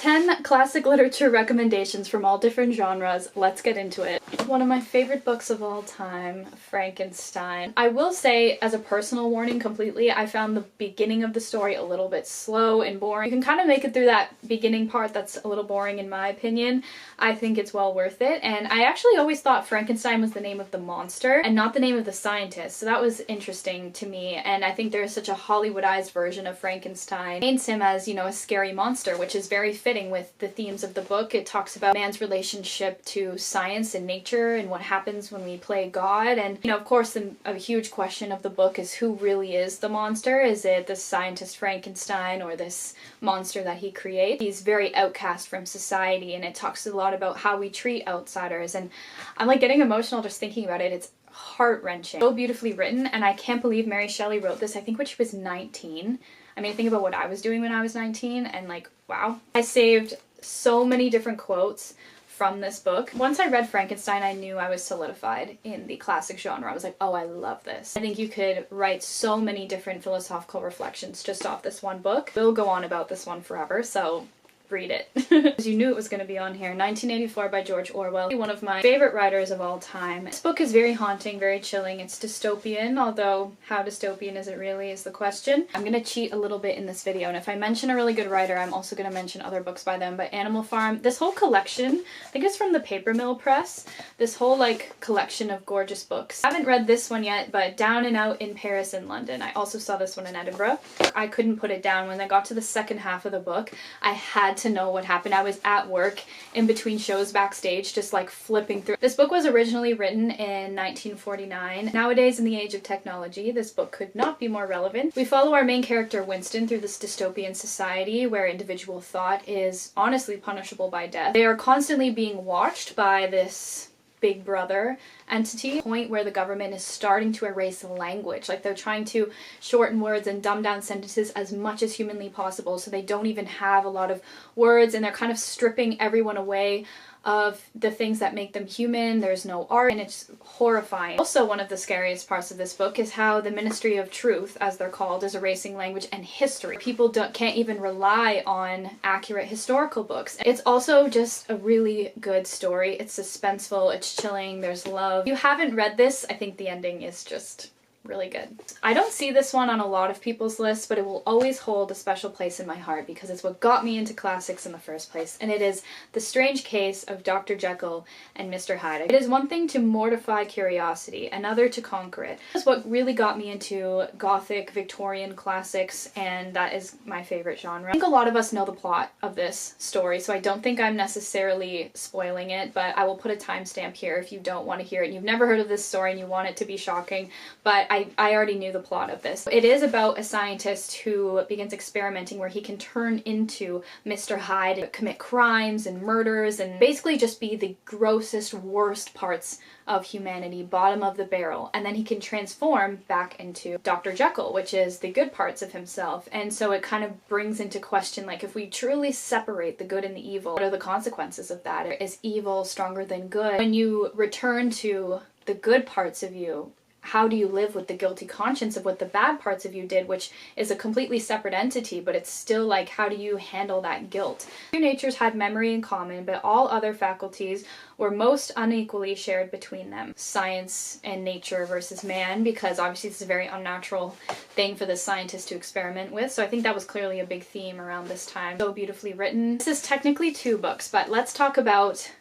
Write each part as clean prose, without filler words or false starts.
10 classic literature recommendations from all different genres. Let's get into it. One of my favorite books of all time, Frankenstein. I will say, as a personal warning completely, I found the beginning of the story a little bit slow and boring. You can kind of make it through that beginning part that's a little boring in my opinion. I think it's well worth it, and I actually always thought Frankenstein was the name of the monster and not the name of the scientist, so that was interesting to me, and I think there's such a Hollywoodized version of Frankenstein. It paints him as, you know, a scary monster, which is very fitting with the themes of the book. It talks about man's relationship to science and nature and what happens when we play God, and, you know, of course, a huge question of the book is who really is the monster? Is it the scientist Frankenstein or this monster that he creates? He's very outcast from society, and it talks a lot about how we treat outsiders, and I'm like getting emotional just thinking about it. It's heart-wrenching. So beautifully written, and I can't believe Mary Shelley wrote this, I think when she was 19. I mean, think about what I was doing when I was 19, and like, wow. I saved so many different quotes from this book. Once I read Frankenstein, I knew I was solidified in the classic genre. I was like, oh, I love this. I think you could write so many different philosophical reflections just off this one book. We'll go on about this one forever, so read it. Because you knew it was going to be on here. 1984 by George Orwell. One of my favorite writers of all time. This book is very haunting, very chilling. It's dystopian, although how dystopian is it really is the question. I'm going to cheat a little bit in this video, and if I mention a really good writer, I'm also going to mention other books by them. But Animal Farm, this whole collection, I think it's from the Paper Mill Press, this whole like collection of gorgeous books. I haven't read this one yet, but Down and Out in Paris and London. I also saw this one in Edinburgh. I couldn't put it down. When I got to the second half of the book, I had to know what happened. I was at work in between shows backstage just like flipping through. This book was originally written in 1949. Nowadays, in the age of technology, this book could not be more relevant. We follow our main character Winston through this dystopian society where individual thought is honestly punishable by death. They are constantly being watched by this Big Brother entity, point where the government is starting to erase language. Like they're trying to shorten words and dumb down sentences as much as humanly possible, so they don't even have a lot of words, and they're kind of stripping everyone away of the things that make them human. There's no art, and it's horrifying. Also, one of the scariest parts of this book is how the Ministry of Truth, as they're called, is erasing language and history. People can't even rely on accurate historical books. It's also just a really good story. It's suspenseful, it's chilling, there's love. If you haven't read this, I think the ending is just really good. I don't see this one on a lot of people's lists, but it will always hold a special place in my heart because it's what got me into classics in the first place, and it is The Strange Case of Dr. Jekyll and Mr. Hyde. It is one thing to mortify curiosity, another to conquer it. This is what really got me into Gothic Victorian classics, and that is my favorite genre. I think a lot of us know the plot of this story, so I don't think I'm necessarily spoiling it, but I will put a timestamp here if you don't want to hear it and you've never heard of this story and you want it to be shocking, but I already knew the plot of this. It is about a scientist who begins experimenting where he can turn into Mr. Hyde and commit crimes and murders and basically just be the grossest, worst parts of humanity, bottom of the barrel, and then he can transform back into Dr. Jekyll, which is the good parts of himself. And so it kind of brings into question, like, if we truly separate the good and the evil, what are the consequences of that? Is evil stronger than good? When you return to the good parts of you, how do you live with the guilty conscience of what the bad parts of you did, which is a completely separate entity, but it's still like, how do you handle that guilt? Two natures had memory in common, but all other faculties were most unequally shared between them. Science and nature versus man, because obviously this is a very unnatural thing for the scientist to experiment with, so I think that was clearly a big theme around this time. So beautifully written. This is technically 2 books, but let's talk about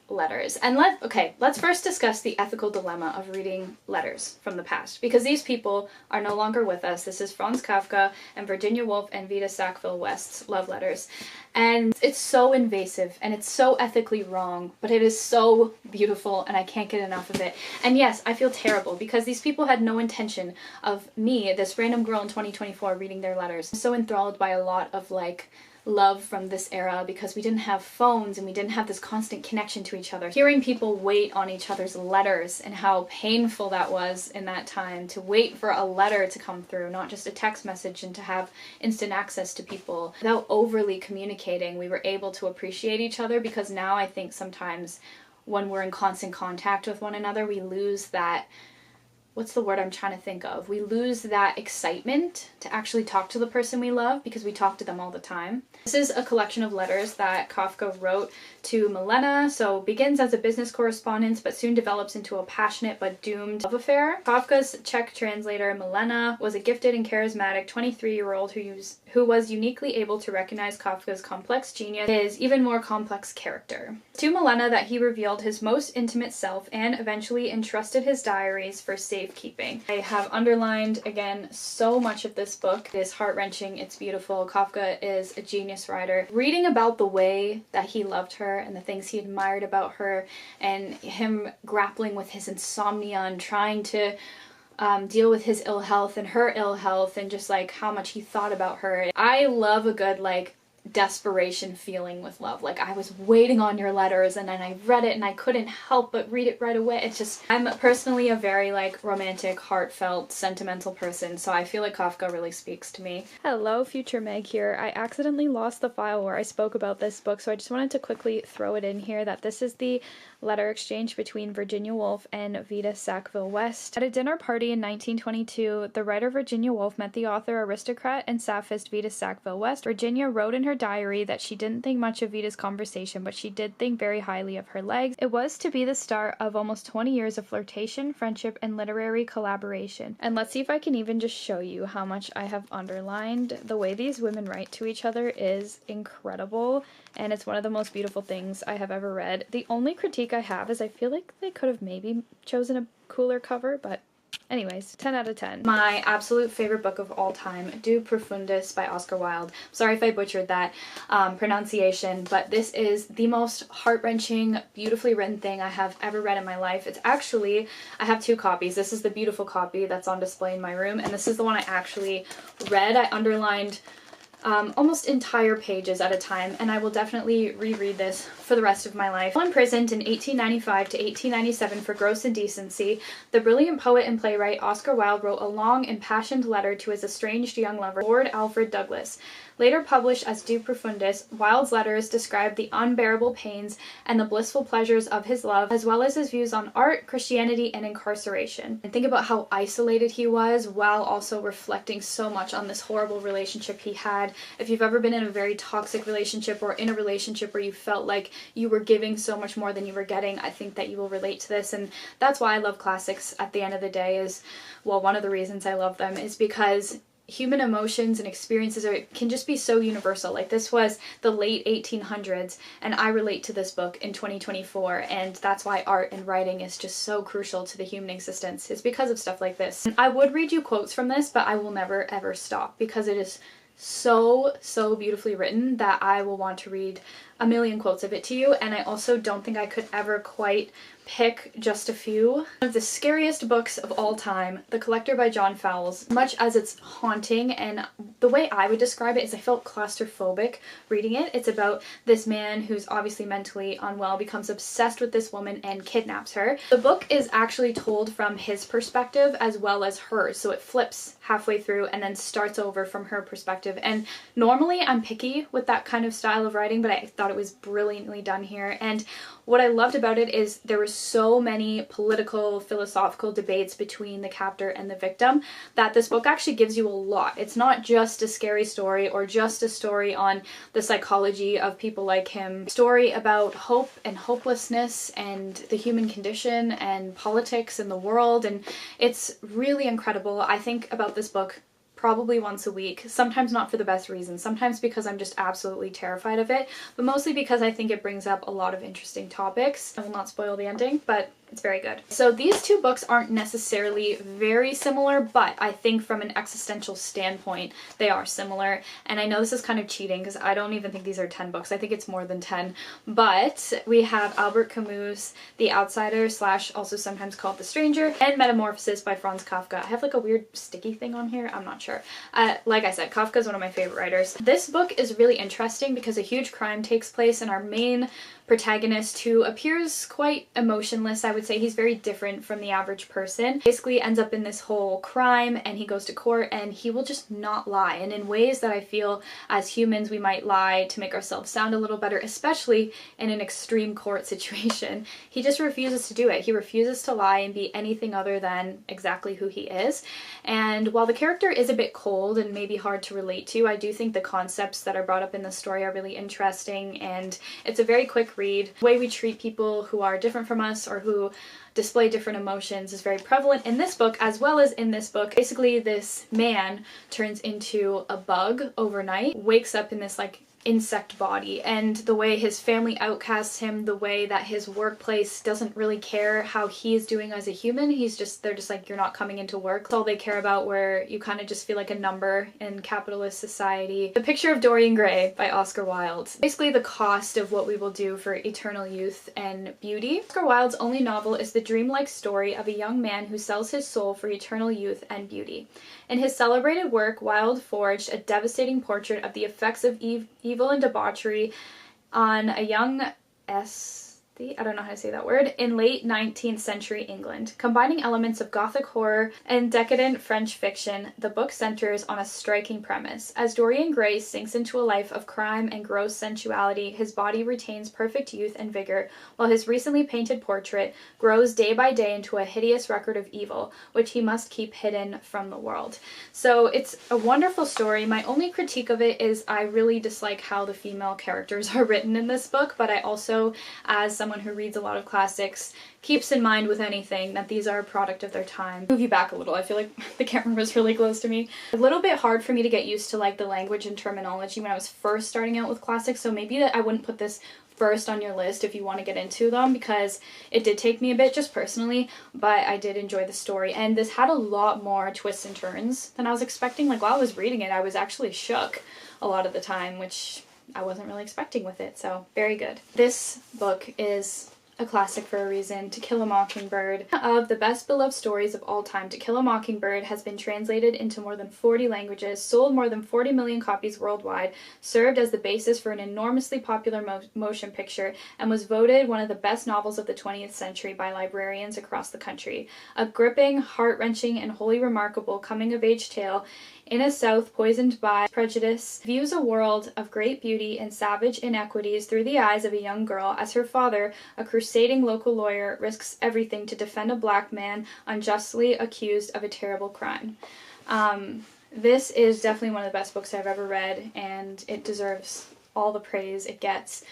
letters. And let's first discuss the ethical dilemma of reading letters from the past, because these people are no longer with us. This is Franz Kafka and Virginia Woolf and Vita Sackville West's love letters. And it's so invasive and it's so ethically wrong, but it is so beautiful and I can't get enough of it. And yes, I feel terrible because these people had no intention of me, this random girl in 2024, reading their letters. I'm so enthralled by a lot of like love from this era because we didn't have phones and we didn't have this constant connection to each other. Hearing people wait on each other's letters and how painful that was in that time, to wait for a letter to come through, not just a text message, and to have instant access to people without overly communicating, we were able to appreciate each other, because now I think sometimes when we're in constant contact with one another, we lose that what's the word I'm trying to think of? We lose that excitement to actually talk to the person we love because we talk to them all the time. This is a collection of letters that Kafka wrote to Milena, so begins as a business correspondence but soon develops into a passionate but doomed love affair. Kafka's Czech translator Milena was a gifted and charismatic 23-year-old who was uniquely able to recognize Kafka's complex genius, his even more complex character. To Milena that he revealed his most intimate self and eventually entrusted his diaries for safekeeping. I have underlined, again, so much of this book. It is heart-wrenching, it's beautiful. Kafka is a genius writer. Reading about the way that he loved her and the things he admired about her and him grappling with his insomnia and trying to deal with his ill health and her ill health and just like how much he thought about her. I love a good like desperation feeling with love. Like I was waiting on your letters and then I read it and I couldn't help but read it right away. It's just, I'm personally a very like romantic, heartfelt, sentimental person, so I feel like Kafka really speaks to me. Hello, future Meg here. I accidentally lost the file where I spoke about this book, so I just wanted to quickly throw it in here that this is the letter exchange between Virginia Woolf and Vita Sackville West. At a dinner party in 1922, the writer Virginia Woolf met the author, aristocrat, and sapphic Vita Sackville West. Virginia wrote in her diary that she didn't think much of Vita's conversation, but she did think very highly of her legs. It was to be the start of almost 20 years of flirtation, friendship, and literary collaboration. And let's see if I can even just show you how much I have underlined. The way these women write to each other is incredible, and it's one of the most beautiful things I have ever read. The only critique I have is I feel like they could have maybe chosen a cooler cover, but anyways, 10 out of 10. My absolute favorite book of all time, De Profundis by Oscar Wilde. Sorry if I butchered that pronunciation, but this is the most heart-wrenching, beautifully written thing I have ever read in my life. It's actually, I have two copies. This is the beautiful copy that's on display in my room, and this is the one I actually read. I underlined almost entire pages at a time, and I will definitely reread this for the rest of my life. While imprisoned in 1895 to 1897 for gross indecency, the brilliant poet and playwright Oscar Wilde wrote a long, impassioned letter to his estranged young lover, Lord Alfred Douglas. Later published as De Profundis, Wilde's letters describe the unbearable pains and the blissful pleasures of his love, as well as his views on art, Christianity, and incarceration. And think about how isolated he was while also reflecting so much on this horrible relationship he had. If you've ever been in a very toxic relationship or in a relationship where you felt like you were giving so much more than you were getting, I think that you will relate to this. And that's why I love classics at the end of the day is, well, one of the reasons I love them is because human emotions and experiences can just be so universal. Like this was the late 1800s and I relate to this book in 2024, and that's why art and writing is just so crucial to the human existence, is because of stuff like this. I would read you quotes from this, but I will never ever stop because it is so beautifully written that I will want to read a million quotes of it to you, and I also don't think I could ever quite pick just a few. One of the scariest books of all time, The Collector by John Fowles. Much as it's haunting, and the way I would describe it is I felt claustrophobic reading it. It's about this man who's obviously mentally unwell, becomes obsessed with this woman and kidnaps her. The book is actually told from his perspective as well as hers, so it flips halfway through and then starts over from her perspective. And normally I'm picky with that kind of style of writing, but I thought it was brilliantly done here. And what I loved about it is there were so many political, philosophical debates between the captor and the victim that this book actually gives you a lot. It's not just a scary story or just a story on the psychology of people like him. Story about hope and hopelessness and the human condition and politics and the world, and it's really incredible. I think about this book probably once a week, sometimes not for the best reasons, sometimes because I'm just absolutely terrified of it, but mostly because I think it brings up a lot of interesting topics. I will not spoil the ending, but it's very good. So these two books aren't necessarily very similar, but I think from an existential standpoint, they are similar. And I know this is kind of cheating because I don't even think these are 10 books. I think it's more than 10. But we have Albert Camus' The Outsider / also sometimes called The Stranger, and Metamorphosis by Franz Kafka. I have like a weird sticky thing on here. I'm not sure. Like I said, Kafka is one of my favorite writers. This book is really interesting because a huge crime takes place and our main protagonist, who appears quite emotionless, I would would say he's very different from the average person. Basically ends up in this whole crime, and he goes to court, and he will just not lie. And in ways that I feel as humans we might lie to make ourselves sound a little better, especially in an extreme court situation. He just refuses to do it. He refuses to lie and be anything other than exactly who he is. And while the character is a bit cold and maybe hard to relate to, I do think the concepts that are brought up in the story are really interesting, and it's a very quick read. The way we treat people who are different from us or who display different emotions is very prevalent in this book, as well as in this book. Basically, this man turns into a bug overnight, wakes up in this like insect body, and the way his family outcasts him, the way that his workplace doesn't really care how he's doing as a human, they're just like, you're not coming into work. That's all they care about, where you kind of just feel like a number in capitalist society. The Picture of Dorian Gray by Oscar Wilde. Basically the cost of what we will do for eternal youth and beauty. Oscar Wilde's only novel is the dreamlike story of a young man who sells his soul for eternal youth and beauty. In his celebrated work, Wilde forged a devastating portrait of the effects of evil and debauchery on a young I don't know how to say that word, in late 19th century England. Combining elements of Gothic horror and decadent French fiction, the book centers on a striking premise. As Dorian Gray sinks into a life of crime and gross sensuality, his body retains perfect youth and vigor, while his recently painted portrait grows day by day into a hideous record of evil, which he must keep hidden from the world. So it's a wonderful story. My only critique of it is I really dislike how the female characters are written in this book, but I also, as someone who reads a lot of classics, keeps in mind with anything that these are a product of their time. Move you back a little. I feel like the camera was really close to me. A little bit hard for me to get used to like the language and terminology when I was first starting out with classics, so maybe that I wouldn't put this first on your list if you want to get into them, because it did take me a bit just personally, but I did enjoy the story, and this had a lot more twists and turns than I was expecting. Like while I was reading it, I was actually shook a lot of the time, which I wasn't really expecting with it, so very good. This book is a classic for a reason. To Kill a Mockingbird. Of the best beloved stories of all time, To Kill a Mockingbird has been translated into more than 40 languages, sold more than 40 million copies worldwide, served as the basis for an enormously popular motion picture, and was voted one of the best novels of the 20th century by librarians across the country. A gripping, heart-wrenching, and wholly remarkable coming-of-age tale in a South poisoned by prejudice, views a world of great beauty and savage inequities through the eyes of a young girl as her father, a crusading local lawyer, risks everything to defend a black man unjustly accused of a terrible crime. This is definitely one of the best books I've ever read, and it deserves all the praise it gets.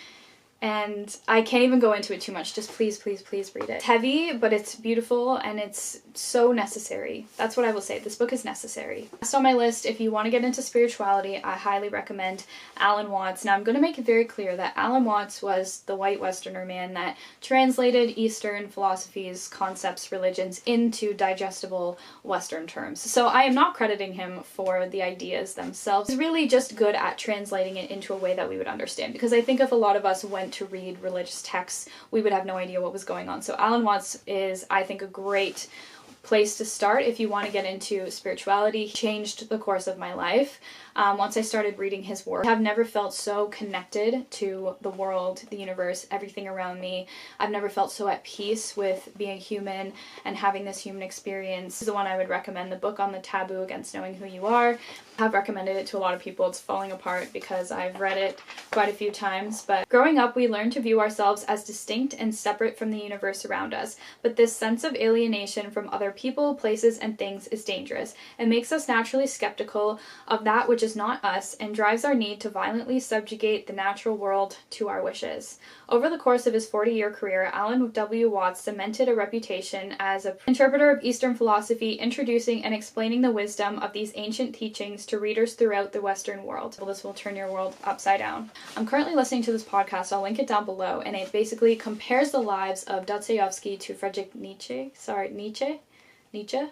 And I can't even go into it too much. Just please, please, please read it. It's heavy, but it's beautiful, and it's so necessary. That's what I will say. This book is necessary. Last on my list, if you want to get into spirituality, I highly recommend Alan Watts. Now, I'm going to make it very clear that Alan Watts was the white Westerner man that translated Eastern philosophies, concepts, religions into digestible Western terms. So I am not crediting him for the ideas themselves. He's really just good at translating it into a way that we would understand, because I think if a lot of us went to read religious texts, we would have no idea what was going on. So Alan Watts is, I think, a great place to start if you want to get into spirituality. He changed the course of my life. Once I started reading his work, I've never felt so connected to the world, the universe, everything around me. I've never felt so at peace with being human and having this human experience. This is the one I would recommend, the book on the taboo against knowing who you are. I've recommended it to a lot of people. It's falling apart because I've read it quite a few times. But growing up, we learn to view ourselves as distinct and separate from the universe around us. But this sense of alienation from other people, places, and things is dangerous. It makes us naturally skeptical of that which is not us, and drives our need to violently subjugate the natural world to our wishes. Over the course of his 40-year career, Alan W. Watts cemented a reputation as an interpreter of Eastern philosophy, introducing and explaining the wisdom of these ancient teachings to readers throughout the Western world. Well, this will turn your world upside down. I'm currently listening to this podcast. I'll link it down below, and it basically compares the lives of Dostoevsky to Friedrich Nietzsche. Nietzsche?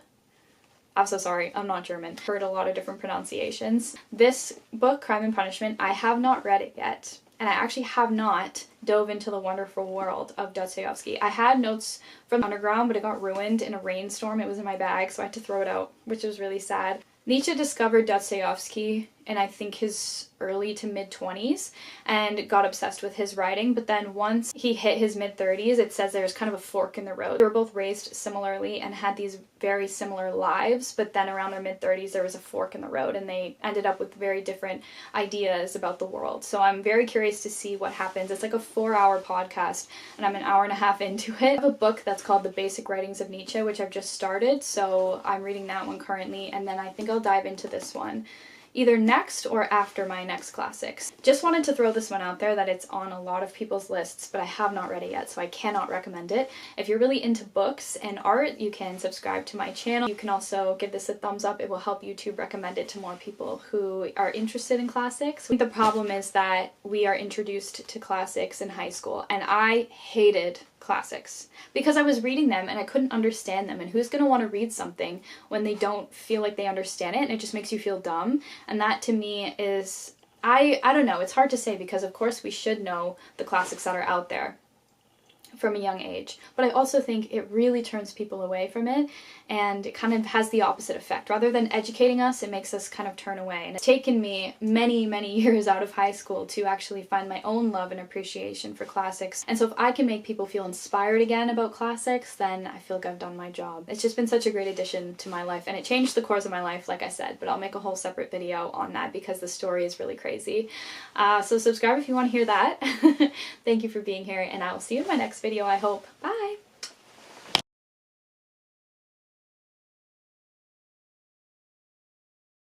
I'm so sorry, I'm not German. Heard a lot of different pronunciations. This book, Crime and Punishment, I have not read it yet. And I actually have not dove into the wonderful world of Dostoevsky. I had notes from Underground, but it got ruined in a rainstorm. It was in my bag, so I had to throw it out, which was really sad. Nietzsche discovered Dostoevsky in I think his early to mid 20s and got obsessed with his writing, but then once he hit his mid 30s, it says there's kind of a fork in the road. They were both raised similarly and had these very similar lives, but then around their mid 30s there was a fork in the road and they ended up with very different ideas about the world. So I'm very curious to see what happens. It's like a 4-hour podcast and I'm an hour and a half into it. I have a book that's called The Basic Writings of Nietzsche, which I've just started, so I'm reading that one currently, and then I think I'll dive into this one either next or after my next classics. Just wanted to throw this one out there that it's on a lot of people's lists, but I have not read it yet, so I cannot recommend it. If you're really into books and art, you can subscribe to my channel. You can also give this a thumbs up. It will help YouTube recommend it to more people who are interested in classics. I think the problem is that we are introduced to classics in high school, and I hated classics because I was reading them and I couldn't understand them, and who's going to want to read something when they don't feel like they understand it, and it just makes you feel dumb. And that to me is, I don't know, it's hard to say because of course we should know the classics that are out there from a young age, but I also think it really turns people away from it, and it kind of has the opposite effect. Rather than educating us, it makes us kind of turn away. And it's taken me many years out of high school to actually find my own love and appreciation for classics. And so if I can make people feel inspired again about classics, then I feel like I've done my job. It's just been such a great addition to my life, and it changed the course of my life, like I said, but I'll make a whole separate video on that because the story is really crazy. So subscribe if you want to hear that. Thank you for being here, and I will see you in my next video, I hope. Bye!